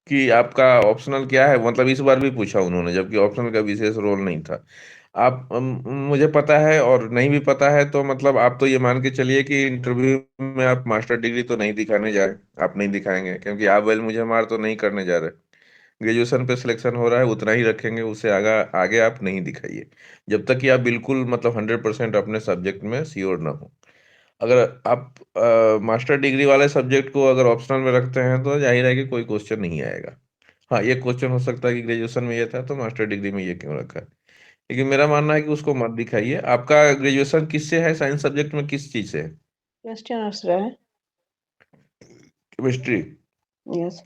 कि आपका ऑप्शनल क्या है, मतलब इस बार भी पूछा उन्होंने, जबकि ऑप्शनल का विशेष रोल नहीं था। आप मुझे पता है और नहीं भी पता है तो मतलब आप तो ये मान के चलिए कि इंटरव्यू में आप मास्टर डिग्री तो नहीं दिखाने जा रहे, आप नहीं दिखाएंगे, क्योंकि आप वेल मुझे मार तो नहीं करने जा रहे। ग्रेजुएशन पे सिलेक्शन हो रहा है उतना ही रखेंगे, उससे आगे आगे आप नहीं दिखाइए, जब तक कि आप बिल्कुल मतलब 100% अपने सब्जेक्ट में श्योर ना हो। अगर आप मास्टर डिग्री वाले सब्जेक्ट को अगर ऑप्शनल में रखते हैं तो जाहिर है कि कोई क्वेश्चन नहीं आएगा। हाँ, ये क्वेश्चन हो सकता है कि ग्रेजुएशन में ये था तो मास्टर डिग्री में ये क्यों रखा है। लेकिन मेरा मानना है कि उसको मत दिखाइए। आपका ग्रेजुएशन किससे है, साइंस सब्जेक्ट में किस चीज से है? क्वेश्चन आंसर है। केमिस्ट्री। यस।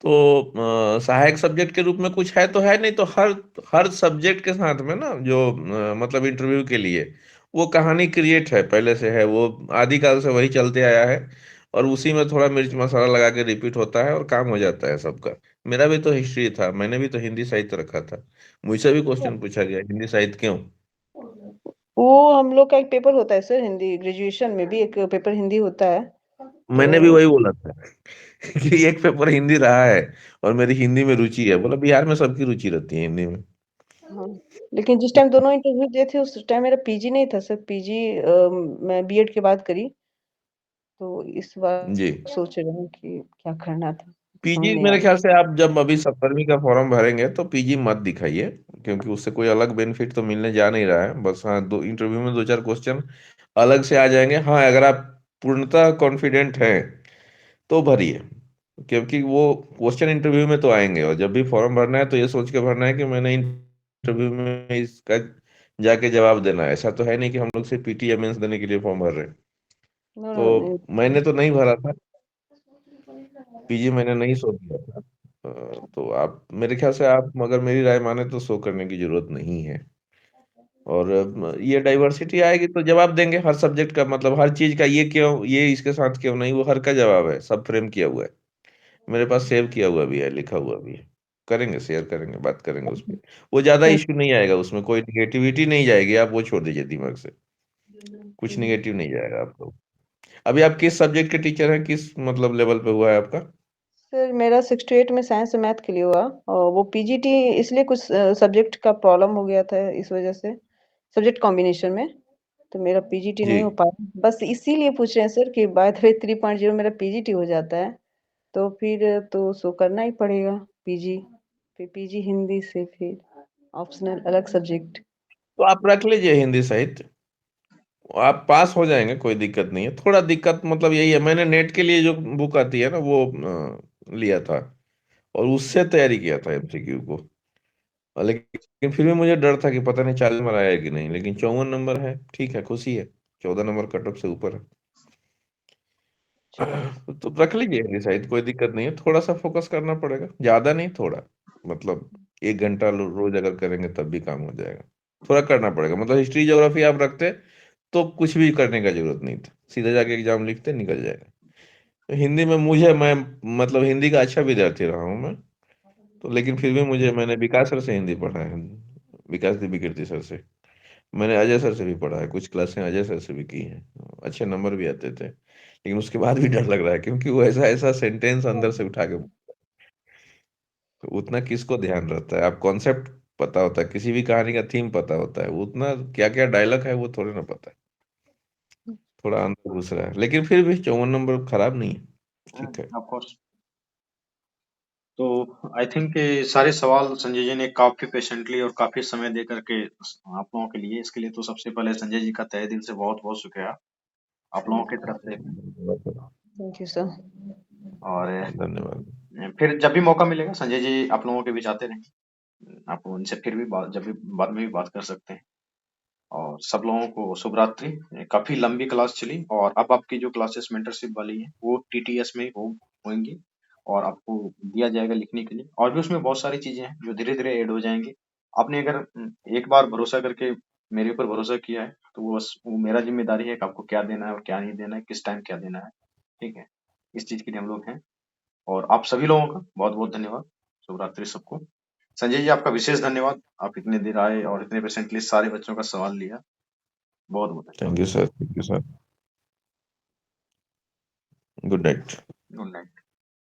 तो सहायक सब्जेक्ट के रूप में कुछ है तो है, नहीं तो हर हर सब्जेक्ट के साथ में ना जो मतलब इंटरव्यू के लिए वो कहानी क्रिएट है, पहले से है, वो आदिकाल से वही चलते आया है, और उसी में थोड़ा मिर्च मसाला लगा के रिपीट होता है और काम हो जाता है सबका। मेरा भी तो हिस्ट्री था, मैंने भी तो हिंदी साहित्य रखा था, मुझसे भी क्वेश्चन पूछा गया हिंदी साहित्य क्यों। वो हम लोग का एक पेपर होता है सर, हिंदी ग्रेजुएशन में भी एक पेपर हिंदी होता है। तो मैंने भी वही बोला था कि एक पेपर हिंदी रहा है, और मेरी हिंदी में रुचि है, बोला बिहार में सबकी रुचि रहती है हिंदी में। हाँ, लेकिन जिस टाइम दोनों इंटरव्यू दिए थे उस टाइम मेरा पीजी नहीं था सर। पीजी मैं बीएड के बाद करी। तो इस बार जी। सोच रहे हैं कि क्या करना था, समझ पीजी नहीं आ मेरे रहा। ख्याल से आप जब अभी 70वीं का फॉर्म भरेंगे तो पीजी मत दिखाइए, क्योंकि उससे कोई अलग बेनिफिट तो मिलने जा नहीं रहा है। बस हाँ, दो इंटरव्यू में दो चार क्वेश्चन अलग से आ जाएंगे। हाँ, अगर आप पूर्णतः कॉन्फिडेंट हैं तो भरिए, क्योंकि वो क्वेश्चन इंटरव्यू में तो आएंगे, और जब भी फॉर्म भरना है तो ये सोच के भरना है कि मैंने इंटरव्यू में इसका जाके जवाब देना है। ऐसा तो है नहीं कि हम लोग सिर्फ पीटी या मेंस देने के लिए फॉर्म भर रहे हैं। नो नो तो मैंने तो नहीं भरा था, पीजी मैंने नहीं शो किया था। तो आप मेरे ख्याल से आप अगर मेरी राय माने तो शो करने की जरूरत नहीं है। और ये डाइवर्सिटी आएगी तो जवाब देंगे हर सब्जेक्ट का, मतलब हर चीज का, ये क्यों, ये इसके साथ क्यों नहीं, वो हर का जवाब है, सब फ्रेम किया हुआ है, मेरे पास सेव किया हुआ भी है, लिखा हुआ भी है। करेंगे, शेयर करेंगे, बात करेंगे उस पर। वो ज्यादा थैंक इश्यू नहीं आएगा, उसमें कोई निगेटिविटी नहीं जाएगी, आप वो छोड़ दीजिए दिमाग से। कुछ निगेटिव नहीं जाएगा आपको। अभी आप किस सब्जेक्ट के टीचर हैं, किस मतलब लेवल पे हुआ है आपका? सर। मेरा 68 में साइंस और मैथ के लिए हुआ, और वो पीजीटी इसलिए कुछ सब्जेक्ट का प्रॉब्लम हो गया था, इस वजह से सब्जेक्ट कॉम्बिनेशन में। तो मेरा पीजीटी जी। नहीं हो पाया, बस इसीलिए पूछ रहे हैं सर कि बाय द वे 3.0 मेरा पीजीटी हो जाता है तो फिर तो सो करना ही पड़ेगा पीजी। फिर पीजी हिंदी से फिर ऑप्शनल अलग सब्जेक्ट। तो आप रख लीजिए हिंदी साहित्य, आप पास हो जाएंगे, कोई दिक्कत नहीं है। थोड़ा दिक्कत मतलब यही है, मैंने नेट के लिए जो बुक आती है ना वो लिया था, और उससे तैयारी किया था एमसीक्यू को। लेकिन फिर भी मुझे डर था कि पता नहीं 40 नंबर आया कि नहीं, लेकिन 54 नंबर है, ठीक है, खुशी है। 14 नंबर कट ऑफ से ऊपर है। अच्छा। तो रख लीजिए हिंदी साहित्य, कोई दिक्कत नहीं है। थोड़ा सा फोकस करना पड़ेगा, ज्यादा नहीं, थोड़ा, मतलब 1 घंटा रोज अगर करेंगे तब भी काम हो जाएगा। थोड़ा करना पड़ेगा, मतलब हिस्ट्री ज्योग्राफी आप रखते तो कुछ भी करने का जरूरत नहीं था, सीधे जाके एग्जाम लिखते निकल जाएगा। तो हिंदी में मैं मतलब हिंदी का अच्छा विद्यार्थी रहा हूँ मैं। तो लेकिन फिर भी मैंने विकास सर से हिंदी पढ़ा है, विकास दिव्य कीर्ति सर से। मैंने अजय सर से भी पढ़ा है, कुछ क्लासें अजय सर से भी की हैं, अच्छे नंबर भी आते थे। लेकिन उसके बाद भी डर लग रहा है, क्योंकि वो ऐसा ऐसा सेंटेंस अंदर से उठा के, तो उतना किसको ध्यान रहता है। आप कॉन्सेप्ट पता होता है, किसी भी कहानी का थीम पता होता है, उतना क्या क्या डायलॉग है वो थोड़े ना पता है। थोड़ा अंदर घुस रहा है, लेकिन फिर भी 54 नंबर खराब नहीं है, ठीक है। Of course. तो आई थिंक सारे सवाल संजय जी ने काफी पेशेंटली और काफी समय दे करके आप लोगों के लिए, इसके लिए तो सबसे पहले संजय जी का तहे दिल से बहुत बहुत शुक्रिया आप लोगों की तरफ से। Thank you sir. और धन्यवाद। फिर जब भी मौका मिलेगा संजय जी आप लोगों के बीच आते रहेंगे, आप उनसे फिर भी बात, जब भी बाद में भी बात कर सकते हैं। और सब लोगों को शुभ रात्रि। काफी लंबी क्लास चली, और अब आपकी जो क्लासेस मेंटरशिप वाली है वो टीटीएस में ही होंगी, और आपको दिया जाएगा लिखने के लिए। और भी उसमें बहुत सारी चीजें हैं जो धीरे धीरे ऐड हो जाएंगी। आपने अगर एक बार भरोसा करके मेरे ऊपर भरोसा किया है तो वो बस वो मेरा जिम्मेदारी है कि आपको क्या देना है और क्या नहीं देना है, किस टाइम क्या देना है। ठीक है, इस चीज के लिए हम लोग हैं। और आप सभी लोगों का बहुत बहुत धन्यवाद। शुभ रात्रि सबको। संजय जी आपका विशेष धन्यवाद, आप इतने देर आए और इतने पेशेंटली सारे बच्चों का सवाल लिया। बहुत बहुत धन्यवाद। Thank you sir, thank you sir. Good night. Good night.